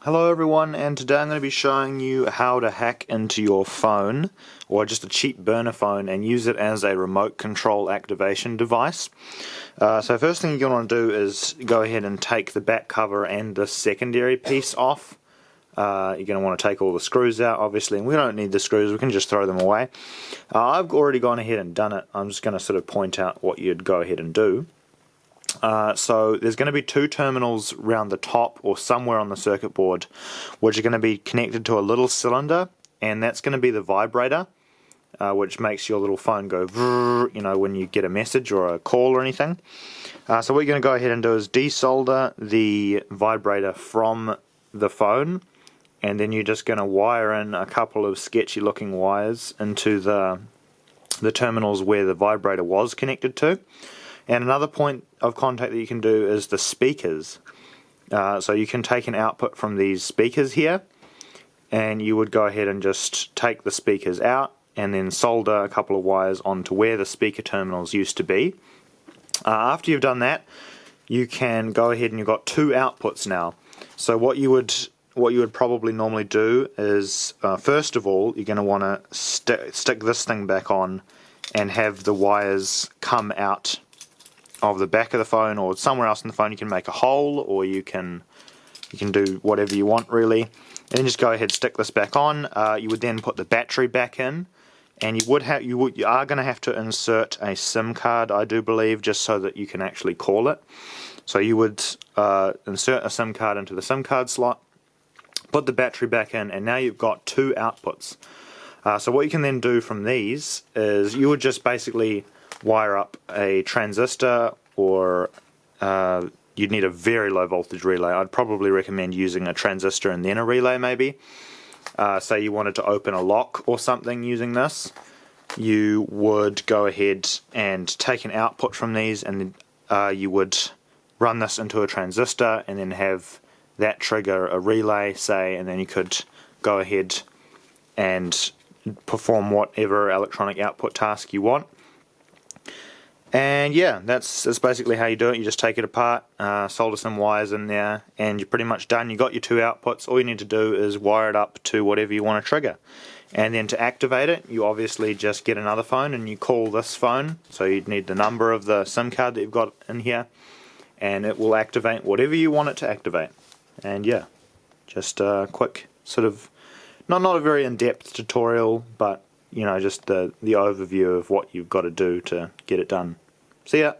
Hello everyone, and today I'm going to be showing you how to hack into your phone, or just a cheap burner phone, and use it as a remote control activation device. So first thing you're going to want to do is go ahead and take the back cover and the secondary piece off. You're going to want to take all the screws out, obviously, and we don't need the screws, we can just throw them away. I've already gone ahead and done it. I'm just going to sort of point out what you'd go ahead and do. So there's going to be two terminals around the top or somewhere on the circuit board which are going to be connected to a little cylinder, and that's going to be the vibrator, which makes your little phone go vrrr, you know, when you get a message or a call or anything. So what you're going to go ahead and do is desolder the vibrator from the phone, and then you're just going to wire in a couple of sketchy looking wires into the terminals where the vibrator was connected to. And another point of contact that you can do is the speakers. So you can take an output from these speakers here, and you would go ahead and just take the speakers out and then solder a couple of wires onto where the speaker terminals used to be. After you've done that, you can go ahead and you've got two outputs now. So what you would probably normally do is, first of all, you're going to want to stick this thing back on and have the wires come out of the back of the phone or somewhere else in the phone. You can make a hole, or you can do whatever you want really, and then just go ahead, stick this back on. You would then put the battery back in, and you are going to have to insert a SIM card, I do believe, just so that you can actually call it. So you would insert a SIM card into the SIM card slot, put the battery back in, and now you've got two outputs. So what you can then do from these is you would just basically wire up a transistor, or you'd need a very low voltage relay. I'd probably recommend using a transistor and then a relay maybe. Say you wanted to open a lock or something using this, you would go ahead and take an output from these, and you would run this into a transistor and then have that trigger a relay, say, and then you could go ahead and perform whatever electronic output task you want. And yeah, that's basically how you do it. You just take it apart, solder some wires in there, and you're pretty much done. You got your two outputs. All you need to do is wire it up to whatever you want to trigger. And then to activate it, you obviously just get another phone and you call this phone. So you'd need the number of the SIM card that you've got in here, and it will activate whatever you want it to activate. And yeah, just a quick sort of, not a very in-depth tutorial, but you know, just the overview of what you've got to do to get it done. See ya!